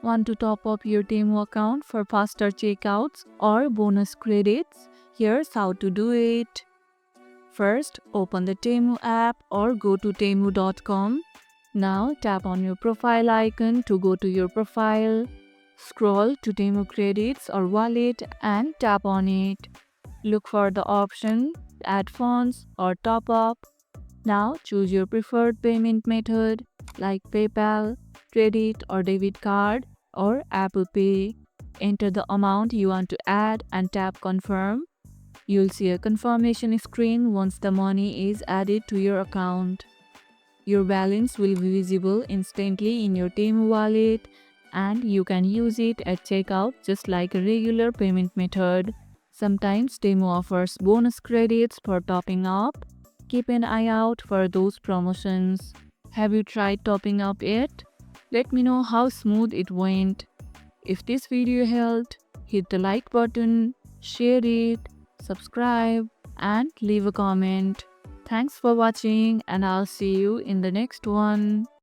Want to top up your Temu account for faster checkouts or bonus credits? Here's how to do it. First, open the Temu app or go to temu.com. Now tap on your profile icon to go to your profile. Scroll to Temu credits or wallet and tap on it. Look for the option add funds or top up. Now choose your preferred payment method like PayPal, credit or debit card or Apple Pay. Enter the amount you want to add and tap confirm. You'll see a confirmation screen once the money is added to your account. Your balance will be visible instantly in your Temu wallet and you can use it at checkout just like a regular payment method. Sometimes Temu offers bonus credits for topping up. Keep an eye out for those promotions. Have you tried topping up yet? Let me know how smooth it went. If this video helped, hit the like button, share it, subscribe, and leave a comment. Thanks for watching, and I'll see you in the next one.